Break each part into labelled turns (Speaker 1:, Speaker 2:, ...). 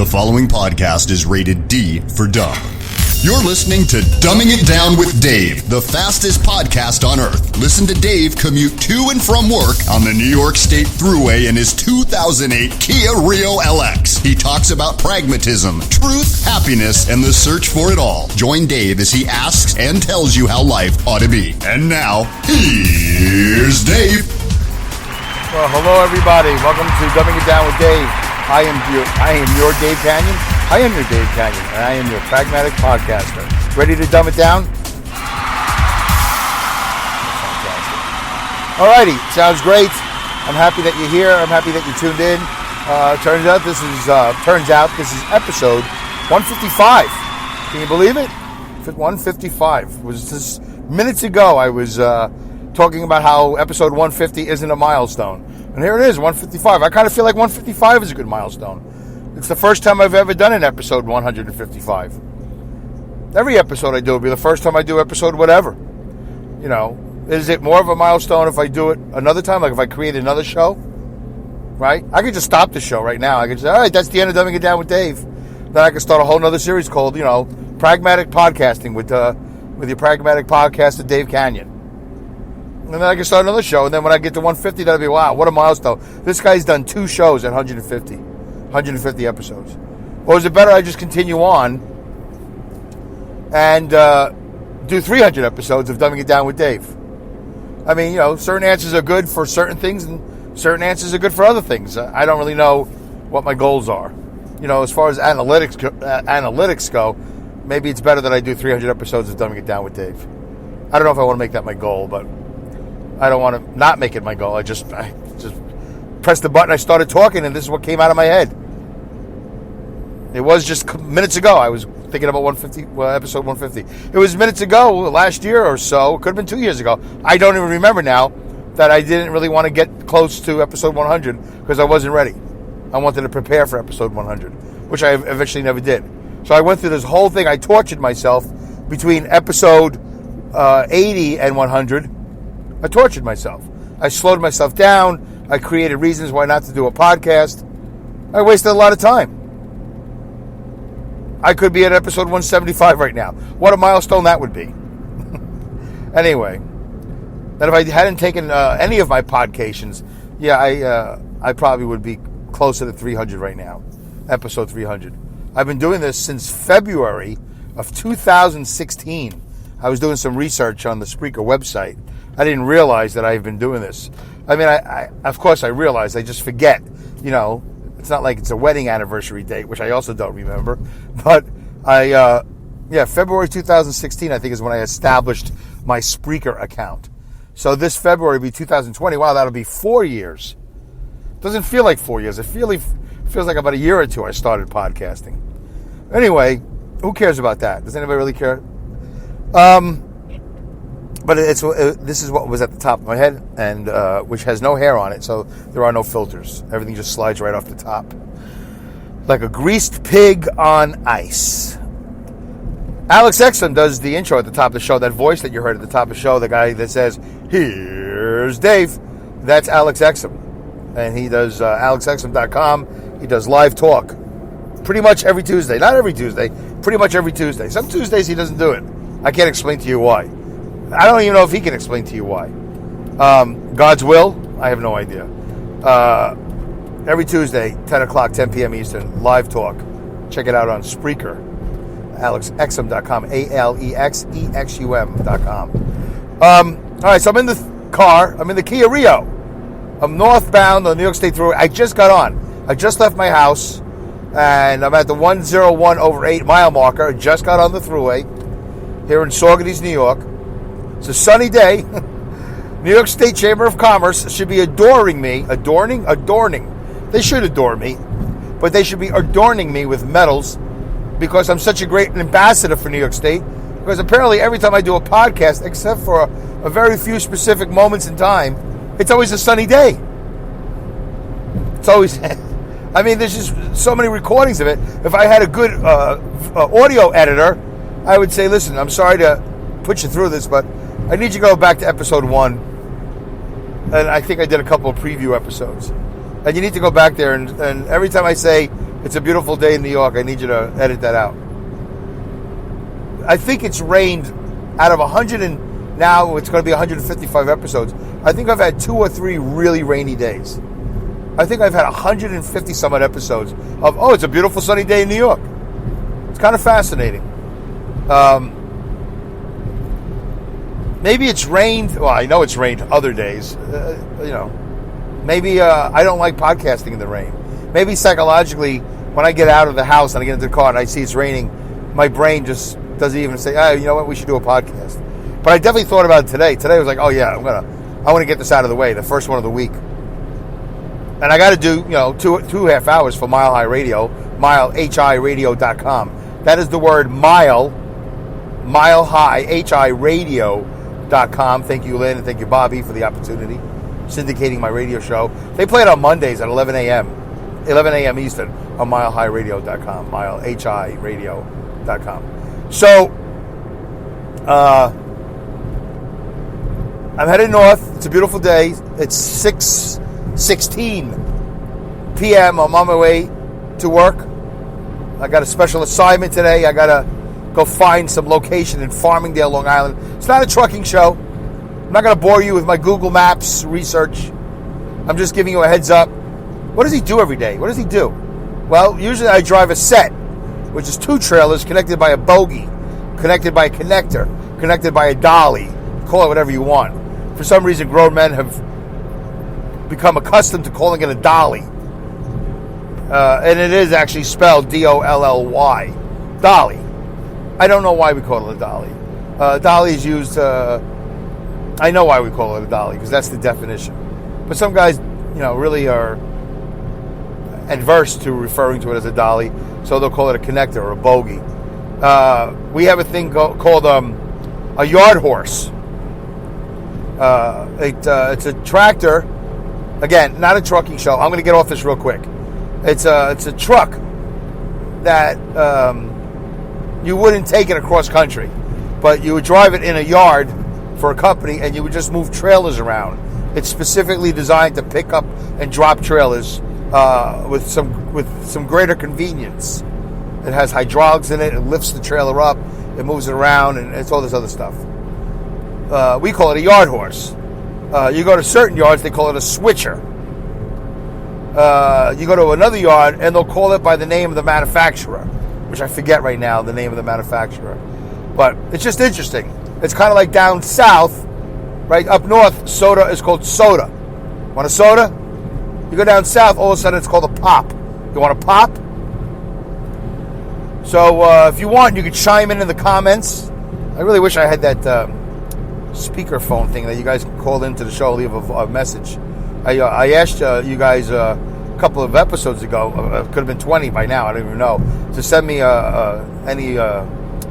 Speaker 1: The following podcast is rated D for dumb. You're listening to Dumbing It Down with Dave, the fastest podcast on earth. Listen to Dave commute to and from work on the New York State Thruway in his 2008 Kia Rio LX. He talks about pragmatism, truth, happiness, and the search for it all. Join Dave as he asks and tells you how life ought to be. And now, here's Dave.
Speaker 2: Well, hello everybody. Welcome to Dumbing It Down with Dave. I am your Dave Canyon. I am your Dave Canyon, and I am your pragmatic podcaster. Ready to dumb it down? Fantastic. Alrighty, sounds great. I'm happy that you're here. I'm happy that you tuned in. Turns out this is episode 155. Can you believe it? 155. It was just minutes ago. I was talking about how episode 150 isn't a milestone. And here it is, 155. I kind of feel like 155 is a good milestone. It's the first time I've ever done an episode 155. Every episode I do will be the first time I do episode whatever. You know, is it more of a milestone if I do it another time? Like if I create another show? Right? I could just stop the show right now. I could say, all right, that's the end of Dumbing It Down with Dave. Then I could start a whole nother series called, Pragmatic Podcasting with your pragmatic podcaster, Dave Canyon. And then I can start another show. And then when I get to 150, that'll be, wow, what a milestone. This guy's done 2 shows at 150 episodes. Or is it better I just continue on and do 300 episodes of Dumbing It Down with Dave? I mean, certain answers are good for certain things and certain answers are good for other things. I don't really know what my goals are. As far as analytics go, maybe it's better that I do 300 episodes of Dumbing It Down with Dave. I don't know if I want to make that my goal, but I don't want to not make it my goal. I just pressed the button, I started talking, and this is what came out of my head. It was just minutes ago. I was thinking about episode 150. It was minutes ago, last year or so. It could have been 2 years ago. I don't even remember now that I didn't really want to get close to episode 100 because I wasn't ready. I wanted to prepare for episode 100, which I eventually never did. So I went through this whole thing. I tortured myself between episode 80 and 100. I tortured myself. I slowed myself down. I created reasons why not to do a podcast. I wasted a lot of time. I could be at episode 175 right now. What a milestone that would be. Anyway, that if I hadn't taken any of my podcations, I probably would be closer to 300 right now. Episode 300. I've been doing this since February of 2016. I was doing some research on the Spreaker website. I didn't realize that I've been doing this. I mean, I of course I realized. I just forget. It's not like it's a wedding anniversary date, which I also don't remember. But February 2016, I think, is when I established my Spreaker account. So this February will be 2020. Wow, that'll be 4 years. Doesn't feel like 4 years. It feels like about a year or two I started podcasting. Anyway, who cares about that? Does anybody really care? But this is what was at the top of my head, and which has no hair on it, so there are no filters. Everything just slides right off the top. Like a greased pig on ice. Alex Exum does the intro at the top of the show. That voice that you heard at the top of the show, the guy that says, "Here's Dave," that's Alex Exum. And he does alexexum.com. He does live talk pretty much every Tuesday. Not every Tuesday, pretty much every Tuesday. Some Tuesdays he doesn't do it. I can't explain to you why. I don't even know if he can explain to you why. God's will? I have no idea. Every Tuesday, 10 o'clock, 10 p.m. Eastern, live talk. Check it out on Spreaker. AlexExum.com. AlexExum.com. All right, so I'm in the car. I'm in the Kia Rio. I'm northbound on the New York State Thruway. I just got on. I just left my house, and I'm at the 101/8 mile marker. I just got on the Thruway here in Saugerties, New York. It's a sunny day. New York State Chamber of Commerce should be adoring me. Adorning? They should adore me. But they should be adorning me with medals because I'm such a great ambassador for New York State. Because apparently every time I do a podcast, except for a very few specific moments in time, it's always a sunny day. It's always... I mean, there's just so many recordings of it. If I had a good audio editor, I would say, listen, I'm sorry to put you through this, but I need you to go back to episode 1. And I think I did a couple of preview episodes. And you need to go back there, and every time I say It's a beautiful day in New York. I need you to edit that out. I think it's rained out of 100 and now it's going to be 155 episodes. I think I've had 2 or 3 really rainy days. I think I've had 150 some odd episodes of, it's a beautiful sunny day in New York. It's kind of fascinating. Maybe it's rained. Well, I know it's rained other days. Maybe I don't like podcasting in the rain. Maybe psychologically, when I get out of the house and I get into the car and I see it's raining, my brain just doesn't even say, you know what, we should do a podcast. But I definitely thought about it today. Today I was like, I want to get this out of the way, the first one of the week. And I got to do, 2.5 hours for Mile High Radio, milehiradio.com. That is the word mile high, HIRadio.com. Thank you, Lynn, and thank you, Bobby, for the opportunity, syndicating my radio show. They play it on Mondays at 11 a.m. Eastern on milehiradio.com, milehiradio.com. So, I'm headed north. It's a beautiful day. It's 6:16 p.m. I'm on my way to work. I got a special assignment today. I got to go find some location in Farmingdale, Long Island. It's not a trucking show. I'm not going to bore you with my Google Maps research. I'm just giving you a heads up. What does he do every day? What does he do? Well, usually I drive a set, which is 2 trailers connected by a bogie, connected by a connector, connected by a dolly. Call it whatever you want. For some reason, grown men have become accustomed to calling it a dolly. And it is actually spelled D-O-L-L-Y. Dolly. I don't know why we call it a dolly. Dolly is used, I know why we call it a dolly, because that's the definition. But some guys, really are adverse to referring to it as a dolly, so they'll call it a connector or a bogie. We have a thing called a yard horse. It's a tractor. Again, not a trucking show. I'm going to get off this real quick. It's a truck that you wouldn't take it across country, but you would drive it in a yard for a company, and you would just move trailers around. It's specifically designed to pick up and drop trailers with some greater convenience. It has hydraulics in it. It lifts the trailer up. It moves it around, and it's all this other stuff. We call it a yard horse. You go to certain yards, they call it a switcher. You go to another yard, and they'll call it by the name of the manufacturer, which I forget right now, the name of the manufacturer. But it's just interesting. It's kind of like down south, right? Up north, soda is called soda. Want a soda? You go down south, all of a sudden it's called a pop. You want a pop? So if you want, you could chime in the comments. I really wish I had that speakerphone thing that you guys can call into the show, leave a message. I asked you guys a couple of episodes ago, it could have been 20 by now, I don't even know, to send me any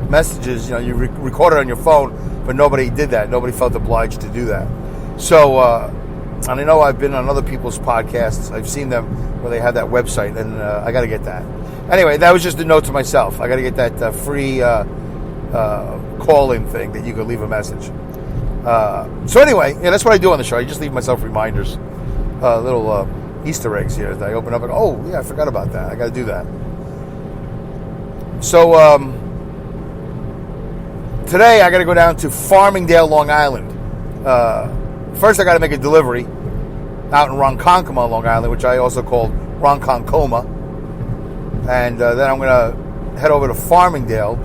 Speaker 2: messages. You record it on your phone, but nobody did that. Nobody felt obliged to do that. So, and I know I've been on other people's podcasts. I've seen them where they have that website, and I got to get that. Anyway, that was just a note to myself. I got to get that free call-in thing that you could leave a message. So anyway, that's what I do on the show. I just leave myself reminders, little Easter eggs here that I open up and go, I forgot about that. I got to do that. So today I got to go down to Farmingdale, Long Island. First I got to make a delivery out in Ronkonkoma, Long Island, which I also call Ronkonkoma. And then I'm going to head over to Farmingdale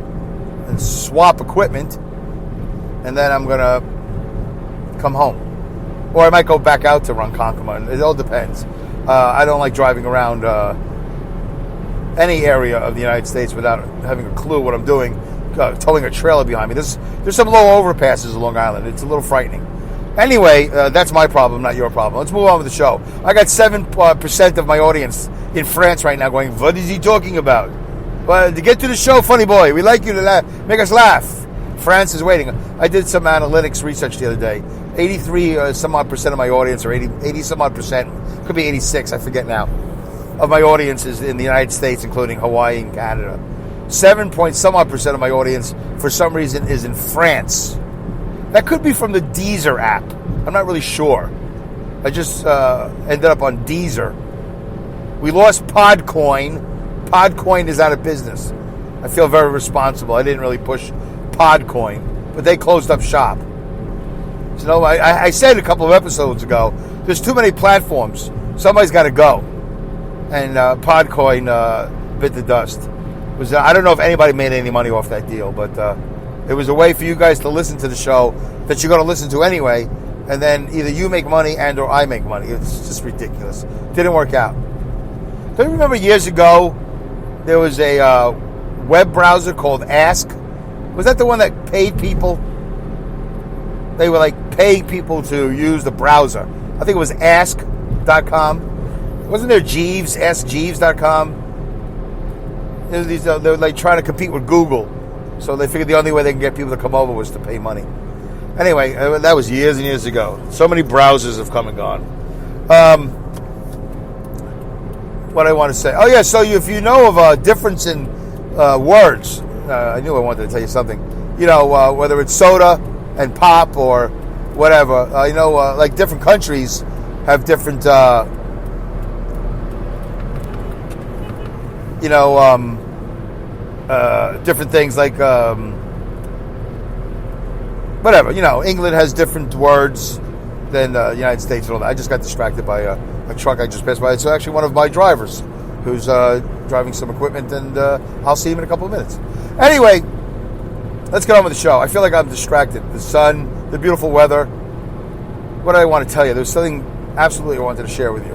Speaker 2: and swap equipment. And then I'm going to come home. Or I might go back out to Ronkonkoma. It all depends. I don't like driving around any area of the United States without having a clue what I'm doing, towing a trailer behind me. There's some low overpasses along Long Island. It's a little frightening. Anyway, that's my problem, not your problem. Let's move on with the show. I got 7% of my audience in France right now going, what is he talking about? Well, to get to the show, funny boy, we like you to laugh, make us laugh. France is waiting. I did some analytics research the other day. 83 some odd percent of my audience, or 80 some odd percent, could be 86, I forget now, of my audience is in the United States, including Hawaii and Canada. 7 point some odd percent of my audience, for some reason, is in France. That could be from the Deezer app. I'm not really sure. I just ended up on Deezer. We lost Podcoin, Podcoin is out of business. I feel very responsible. I didn't really push Podcoin, but they closed up shop. So I said a couple of episodes ago, there's too many platforms. Somebody's got to go. And Podcoin bit the dust. I don't know if anybody made any money off that deal, but it was a way for you guys to listen to the show that you're going to listen to anyway, and then either you make money and or I make money. It's just ridiculous. Didn't work out. Don't you remember years ago there was a web browser called Ask? Was that the one that paid people? They were like paying people to use the browser. I think it was ask.com. Wasn't there Jeeves, askjeeves.com? They were like trying to compete with Google. So they figured the only way they can get people to come over was to pay money. Anyway, that was years and years ago. So many browsers have come and gone. What I want to say. Oh, yeah, so if you know of a difference in words, I knew I wanted to tell you something. You know, whether it's soda and pop or whatever. Like different countries have different, different things like, whatever. England has different words than the United States and all that. I just got distracted by a truck I just passed by. It's actually one of my drivers who's driving some equipment, and I'll see him in a couple of minutes. Anyway, let's get on with the show. I feel like I'm distracted. The sun, the beautiful weather. What do I want to tell you? There's something absolutely I wanted to share with you.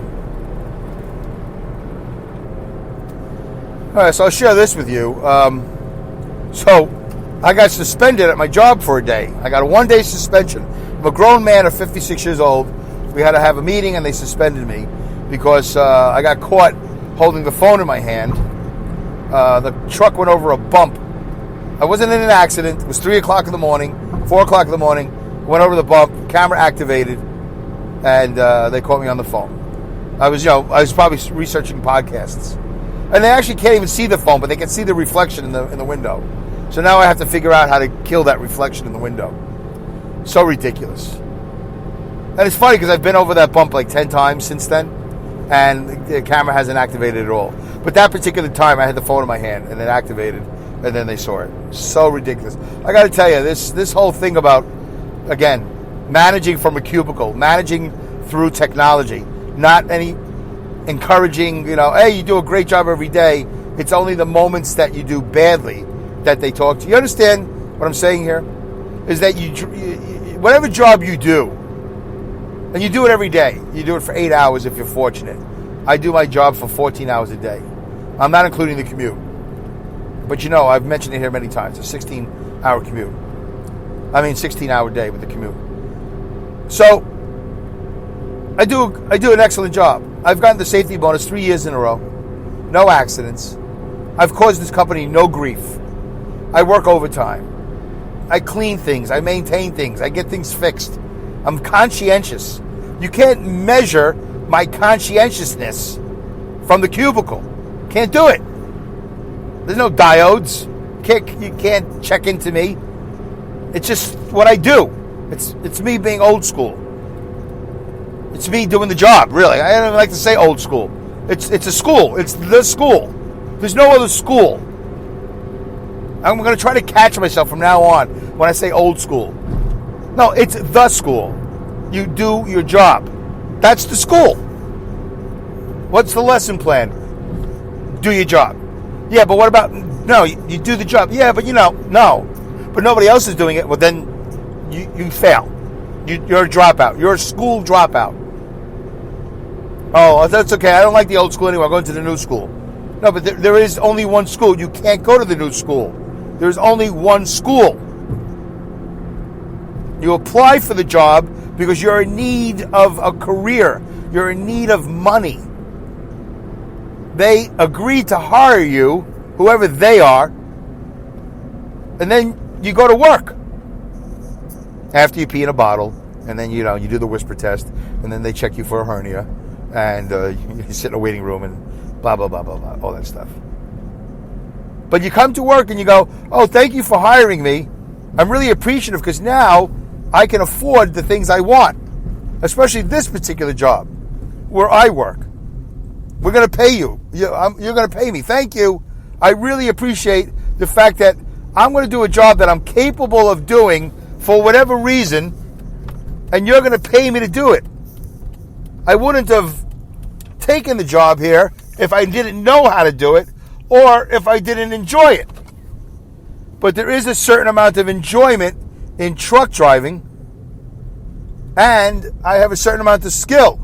Speaker 2: All right, so I'll share this with you. So I got suspended at my job for a day. I got a one-day suspension. I'm a grown man of 56 years old. We had to have a meeting, and they suspended me because I got caught holding the phone in my hand. The truck went over a bump. I wasn't in an accident. It was 3 o'clock in the morning, 4 o'clock in the morning. Went over the bump, camera activated, and they caught me on the phone. I was probably researching podcasts. And they actually can't even see the phone, but they can see the reflection in the window. So now I have to figure out how to kill that reflection in the window. So ridiculous. And it's funny because I've been over that bump like 10 times since then, and the camera hasn't activated at all. But that particular time, I had the phone in my hand, and it activated, and then they saw it. So ridiculous. I got to tell you, this whole thing about, again, managing from a cubicle, managing through technology, not any encouraging, hey, you do a great job every day. It's only the moments that you do badly that they talk to you. You understand what I'm saying here? Is that you whatever job you do, and you do it every day. You do it for 8 hours if you're fortunate. I do my job for 14 hours a day. I'm not including the commute. But I've mentioned it here many times, a 16-hour commute. 16-hour day with the commute. So, I do an excellent job. I've gotten the safety bonus 3 years in a row. No accidents. I've caused this company no grief. I work overtime. I clean things. I maintain things. I get things fixed. I'm conscientious. You can't measure my conscientiousness from the cubicle. Can't do it. There's no diodes. You can't check into me. It's just what I do. It's me being old school. It's me doing the job, really. I don't like to say old school. It's a school. It's the school. There's no other school. I'm going to try to catch myself from now on when I say old school. No, it's the school. You do your job. That's the school. What's the lesson plan? Do your job. Yeah, but what about... No, you do the job. Yeah, but no. But nobody else is doing it. Well, then you fail. You're a dropout. You're a school dropout. Oh, that's okay. I don't like the old school anyway. I'm going to the new school. No, but there is only one school. You can't go to the new school. There's only one school. You apply for the job because you're in need of a career. You're in need of money. They agree to hire you, whoever they are, and then you go to work. After you pee in a bottle, and then you do the whisper test, and then they check you for a hernia, and you sit in a waiting room and blah, blah, blah, blah, blah, all that stuff. But you come to work and you go, oh, thank you for hiring me. I'm really appreciative because now I can afford the things I want, especially this particular job where I work. We're going to pay you. You're going to pay me. Thank you. I really appreciate the fact that I'm going to do a job that I'm capable of doing for whatever reason, and you're going to pay me to do it. I wouldn't have taken the job here if I didn't know how to do it or if I didn't enjoy it. But there is a certain amount of enjoyment in truck driving, and I have a certain amount of skill.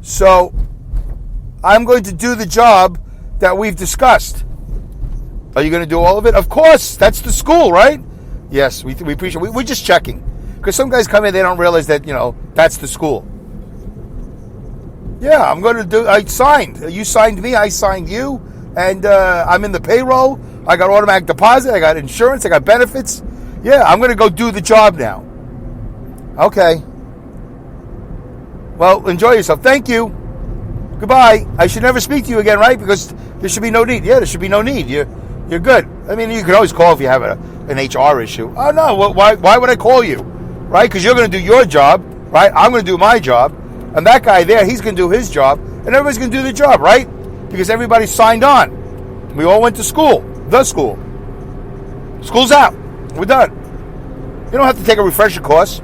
Speaker 2: So I'm going to do the job that we've discussed. Are you going to do all of it? Of course. That's the school, right? Yes, we appreciate it. We're just checking. Because some guys come in, they don't realize that, that's the school. Yeah, I'm going to do... I signed. You signed me. I signed you. And I'm in the payroll. I got automatic deposit. I got insurance. I got benefits. Yeah, I'm going to go do the job now. Okay. Well, enjoy yourself. Thank you. Goodbye. I should never speak to you again, right? Because there should be no need. Yeah, there should be no need. You're good. I mean, you can always call if you have an HR issue. Oh, no. Why would I call you? Right? Because you're going to do your job, right? I'm going to do my job. And that guy there, he's going to do his job. And everybody's going to do their job, right? Because everybody signed on. We all went to school. The school. School's out. We're done. You don't have to take a refresher course.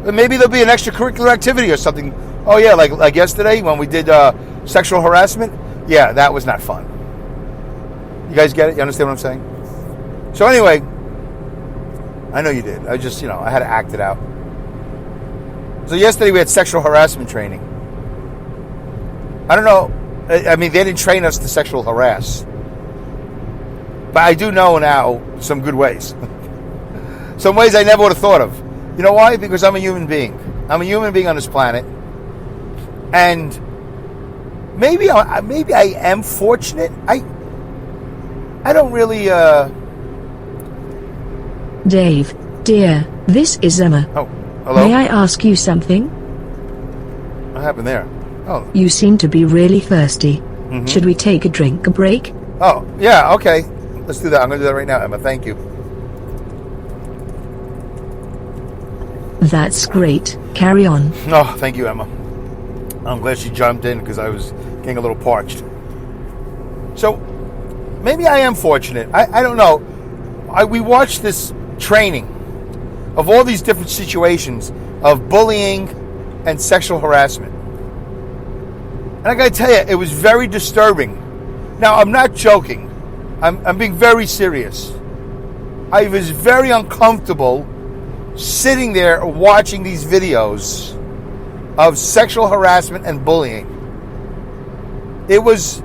Speaker 2: Maybe there'll be an extracurricular activity or something. Oh, yeah, like yesterday when we did sexual harassment. Yeah, that was not fun. You guys get it? You understand what I'm saying? So anyway, I know you did. I just, I had to act it out. So yesterday we had sexual harassment training. I don't know. I mean, they didn't train us to sexual harass. But I do know now some good ways. Some ways I never would have thought of. You know why? Because I'm a human being. I'm a human being on this planet. And maybe I am fortunate. I don't really...
Speaker 3: Dave, dear, this is Emma.
Speaker 2: Oh, hello?
Speaker 3: May I ask you something?
Speaker 2: What happened there? Oh.
Speaker 3: You seem to be really thirsty. Mm-hmm. Should we take a drink break?
Speaker 2: Oh, yeah, okay. Let's do that. I'm going to do that right now, Emma. Thank you.
Speaker 3: That's great. Carry on.
Speaker 2: Oh, thank you, Emma. I'm glad she jumped in because I was getting a little parched. So, maybe I am fortunate. I don't know. We watched this training of all these different situations of bullying and sexual harassment. And I got to tell you, it was very disturbing. Now, I'm not joking. I'm being very serious. I was very uncomfortable sitting there watching these videos of sexual harassment and bullying. It was,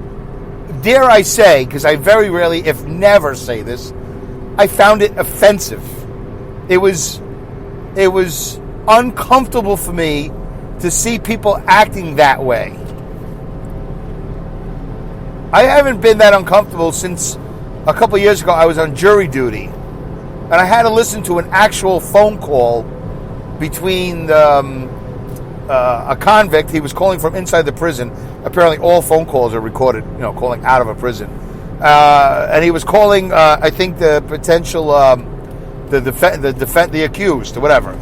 Speaker 2: dare I say, because I very rarely, if never say this, I found it offensive. It was uncomfortable for me to see people acting that way. I haven't been that uncomfortable since a couple of years ago I was on jury duty. And I had to listen to an actual phone call between a convict. He was calling from inside the prison. Apparently all phone calls are recorded, calling out of a prison. And he was calling, I think, the potential, the accused, or whatever.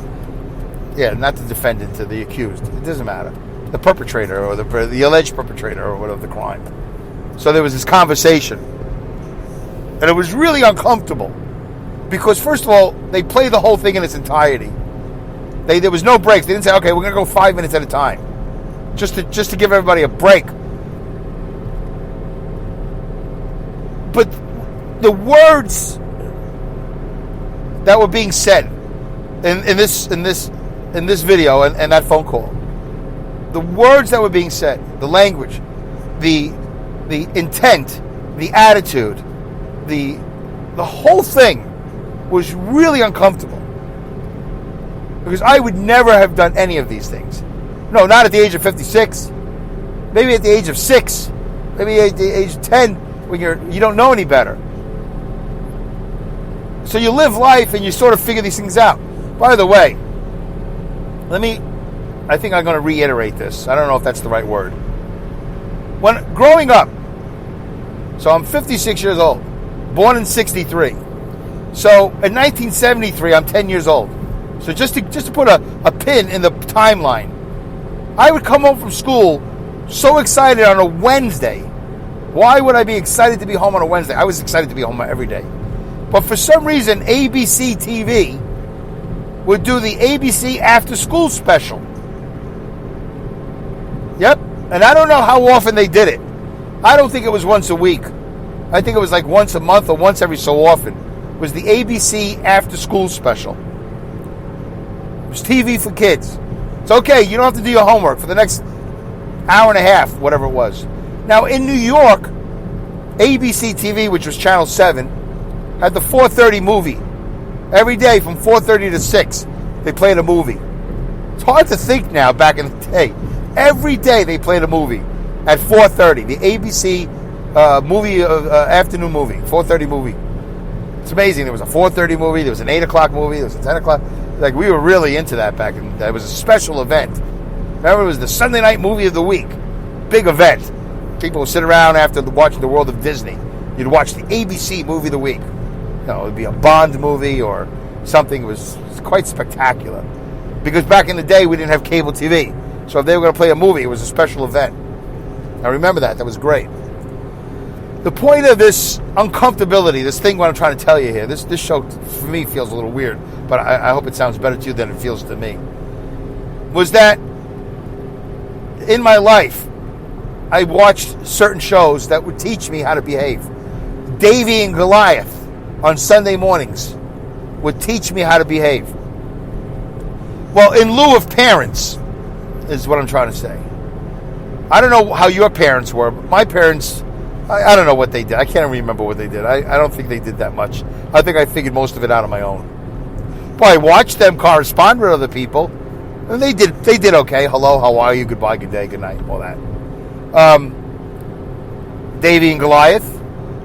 Speaker 2: Yeah, not the defendant, to the accused. It doesn't matter. The perpetrator, or the alleged perpetrator, or whatever the crime. So there was this conversation. And it was really uncomfortable. Because, first of all, they played the whole thing in its entirety. There was no breaks. They didn't say, okay, we're going to go 5 minutes at a time. Just to give everybody a break. But the words that were being said in this video and that phone call, the words that were being said, the language, the intent, the attitude, the whole thing was really uncomfortable. Because I would never have done any of these things. No, not at the age of 56. Maybe at the age of 6. Maybe at the age of 10 when you don't know any better. So you live life and you sort of figure these things out. By the way, I think I'm going to reiterate this. I don't know if that's the right word. When growing up, so I'm 56 years old, born in 63. So in 1973, I'm 10 years old. So just to put a pin in the timeline, I would come home from school so excited on a Wednesday. Why would I be excited to be home on a Wednesday? I was excited to be home every day. But for some reason, ABC TV would do the ABC After School Special. Yep. And I don't know how often they did it. I don't think it was once a week. I think it was like once a month or once every so often. It was the ABC After School Special. It was TV for kids. It's okay. You don't have to do your homework for the next hour and a half, whatever it was. Now, in New York, ABC TV, which was Channel 7, had the 4:30 movie. Every day from 4:30 to 6, they played a movie. It's hard to think now, back in the day. Every day they played a movie at 4:30. The ABC afternoon movie, 4:30 movie. It's amazing. There was a 4:30 movie, there was an 8 o'clock movie, there was a 10 o'clock. Like, we were really into that back in the day. It was a special event. Remember, it was the Sunday night movie of the week. Big event. People would sit around after watching The World of Disney. You'd watch the ABC movie of the week. You know, it would be a Bond movie or something. It was quite spectacular. Because back in the day, we didn't have cable TV. So if they were going to play a movie, it was a special event. I remember that. That was great. The point of this uncomfortability, this thing what I'm trying to tell you here, this show for me feels a little weird, but I hope it sounds better to you than it feels to me, was that in my life, I watched certain shows that would teach me how to behave. Davy and Goliath on Sunday mornings would teach me how to behave. Well, in lieu of parents, is what I'm trying to say. I don't know how your parents were, but my parents, I don't know what they did. I can't remember what they did. I don't think they did that much. I think I figured most of it out on my own. But I watched them correspond with other people, and they did okay. Hello, how are you? Goodbye, good day, good night, all that. Davy and Goliath.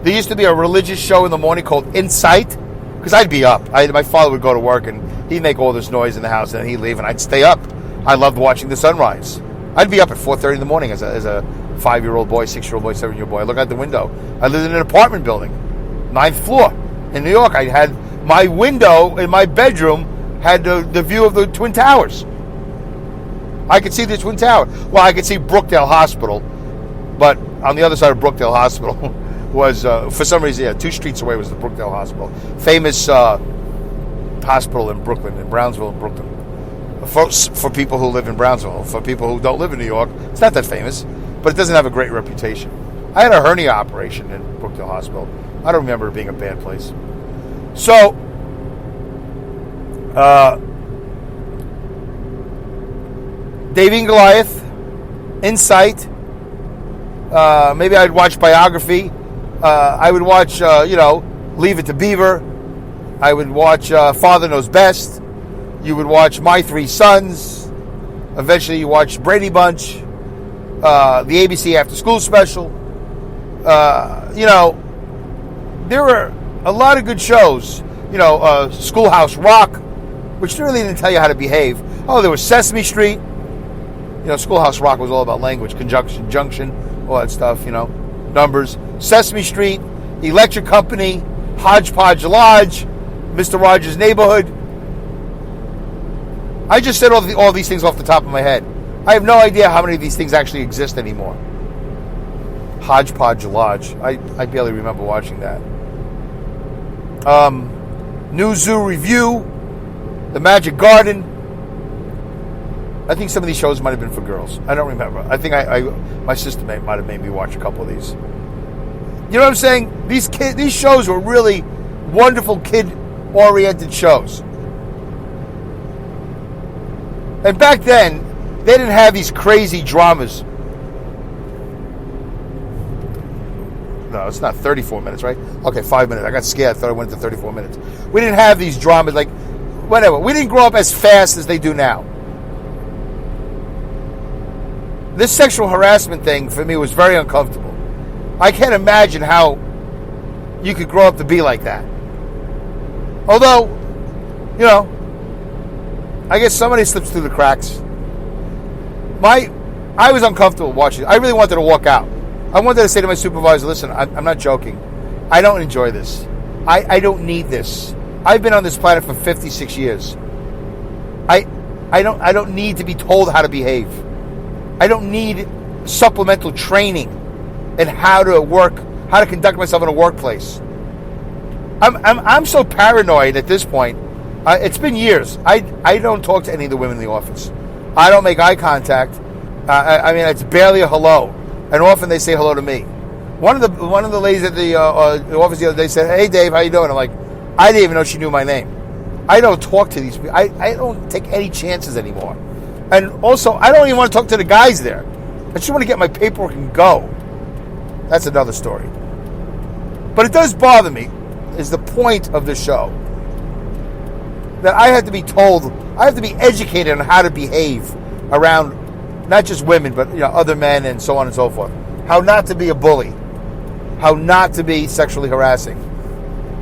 Speaker 2: There used to be a religious show in the morning called Insight, because I'd be up. My father would go to work, and he'd make all this noise in the house, and then he'd leave, and I'd stay up. I loved watching the sunrise. I'd be up at 4:30 in the morning as a 5-year-old boy, 6-year-old boy, 7-year-old boy. I look out the window. I lived in an apartment building, 9th floor in New York. I had my window in my bedroom had the view of the Twin Towers. I could see the Twin Tower. Well, I could see Brookdale Hospital, but on the other side of Brookdale Hospital was, for some reason, 2 streets away was the Brookdale Hospital. Famous hospital in Brooklyn, in Brownsville, in Brooklyn. For people who live in Brownsville. For people who don't live in New York, it's not that famous, but it doesn't have a great reputation. I had a hernia operation in Brookdale Hospital. I don't remember it being a bad place. So, Davy and Goliath, Insight, maybe I'd watch Biography. I would watch, Leave It to Beaver. I would watch Father Knows Best. You would watch My 3 Sons. Eventually you watch Brady Bunch. The ABC After School Special. There were a lot of good shows. Schoolhouse Rock, which really didn't tell you how to behave. Oh, there was Sesame Street. Schoolhouse Rock was all about language, conjunction, junction, all that stuff, numbers. Sesame Street, Electric Company, Hodgepodge Lodge, Mr. Rogers' Neighborhood. I just said all these things off the top of my head. I have no idea how many of these things actually exist anymore. Hodgepodge Lodge. I barely remember watching that. New Zoo Review, The Magic Garden. I think some of these shows might have been for girls. I don't remember. I think my sister might have made me watch a couple of these. You know what I'm saying? These shows were really wonderful kid-oriented shows. And back then, they didn't have these crazy dramas. No, it's not 34 minutes, right? Okay, 5 minutes. I got scared. I thought I went to 34 minutes. We didn't have these dramas, like, whatever. We didn't grow up as fast as they do now. This sexual harassment thing, for me, was very uncomfortable. I can't imagine how you could grow up to be like that. Although, I guess somebody slips through the cracks. I was uncomfortable watching it. I really wanted to walk out. I wanted to say to my supervisor, listen, I'm not joking. I don't enjoy this. I don't need this. I've been on this planet for 56 years. I don't need to be told how to behave. I don't need supplemental training in how to conduct myself in a workplace. I'm so paranoid at this point. It's been years. I don't talk to any of the women in the office. I don't make eye contact. I mean, it's barely a hello, and often they say hello to me. One of the ladies at the office the other day said, "Hey, Dave, how you doing?" I'm like, I didn't even know she knew my name. I don't talk to these people. I don't take any chances anymore. And also, I don't even want to talk to the guys there. I just want to get my paperwork and go. That's another story. But it does bother me, is the point of the show, that I have to be told, I have to be educated on how to behave around not just women, but other men and so on and so forth. How not to be a bully. How not to be sexually harassing.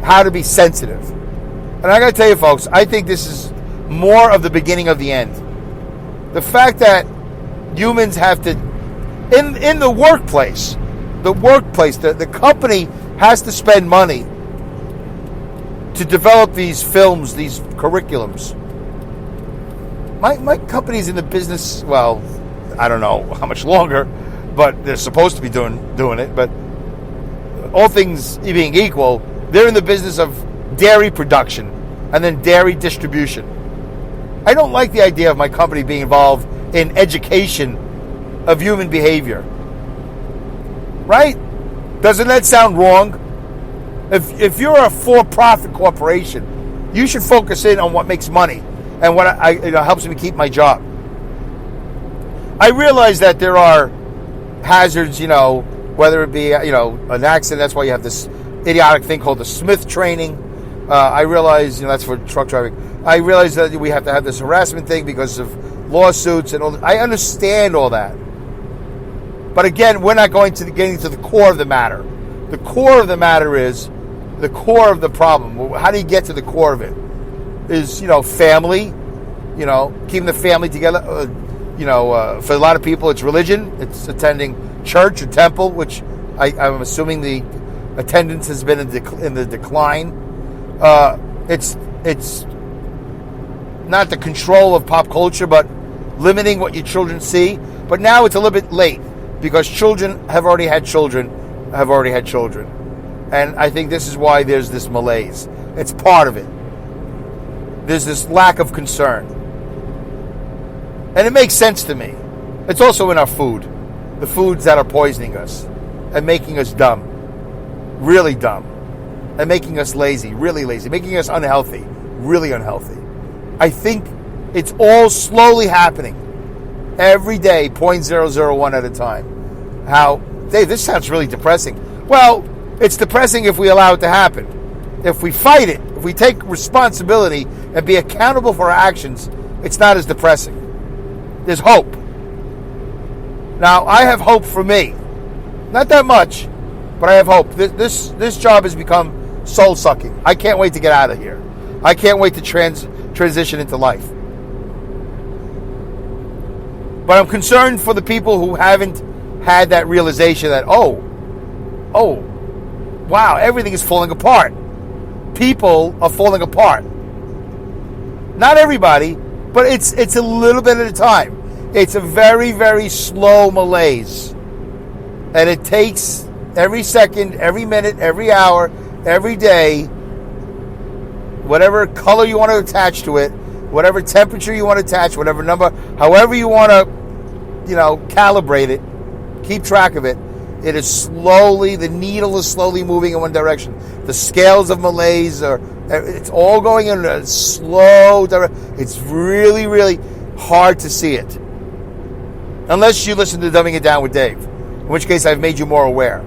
Speaker 2: How to be sensitive. And I got to tell you, folks, I think this is more of the beginning of the end. The fact that humans have to, in the workplace, the company has to spend money to develop these films, these curriculums. My company's in the business, well, I don't know how much longer, but they're supposed to be doing it. But all things being equal, they're in the business of dairy production and then dairy distribution. I don't like the idea of my company being involved in education of human behavior. Right? Doesn't that sound wrong? If you're a for-profit corporation, you should focus in on what makes money and what helps me keep my job. I realize that there are hazards, whether it be an accident. That's why you have this idiotic thing called the Smith training. I realize that's for truck driving. I realize that we have to have this harassment thing because of lawsuits and all that. I understand all that. But again, we're not getting to the core of the matter. The core of the matter is the core of the problem. How do you get to the core of it? Is, family, keeping the family together. For a lot of people, it's religion. It's attending church or temple, which I'm assuming the attendance has been in the decline. It's not the control of pop culture, but limiting what your children see. But now it's a little bit late because children have already had children. And I think this is why there's this malaise. It's part of it. There's this lack of concern. And it makes sense to me. It's also in our food. The foods that are poisoning us and making us dumb. Really dumb. And making us lazy. Really lazy. Making us unhealthy. Really unhealthy. I think it's all slowly happening. Every day, 0.001 at a time. How, Dave, this sounds really depressing. Well, it's depressing if we allow it to happen. If we fight it, if we take responsibility and be accountable for our actions, it's not as depressing. There's hope. Now, I have hope for me. Not that much, but I have hope. This job has become soul-sucking. I can't wait to get out of here. I can't wait to transition into life. But I'm concerned for the people who haven't had that realization that, oh, wow, everything is falling apart. People are falling apart. Not everybody, but it's a little bit at a time. It's a very, very slow malaise. And it takes every second, every minute, every hour, every day, whatever color you want to attach to it, whatever temperature you want to attach, whatever number, however you want to, calibrate it, keep track of it. It is slowly, the needle is slowly moving in one direction. The scales of malaise it's all going in a slow direction. It's really, really hard to see it. Unless you listen to Dumbing It Down with Dave, in which case I've made you more aware.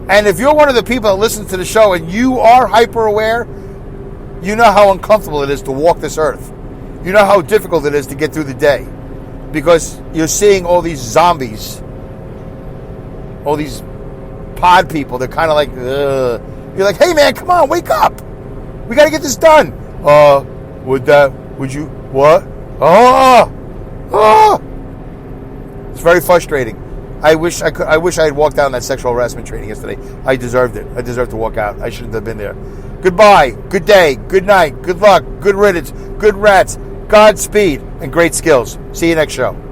Speaker 2: And if you're one of the people that listen to the show and you are hyper aware, you know how uncomfortable it is to walk this earth. You know how difficult it is to get through the day. Because you're seeing all these zombies, all these pod people. They're kind of like, ugh. You're like, hey man, come on, wake up. We got to get this done. Would you, what? It's very frustrating. I wish I had walked down that sexual harassment training yesterday. I deserved it. I deserved to walk out. I shouldn't have been there. Goodbye. Good day. Good night. Good luck. Good riddance. Good rats. Godspeed. and great skills. See you next show.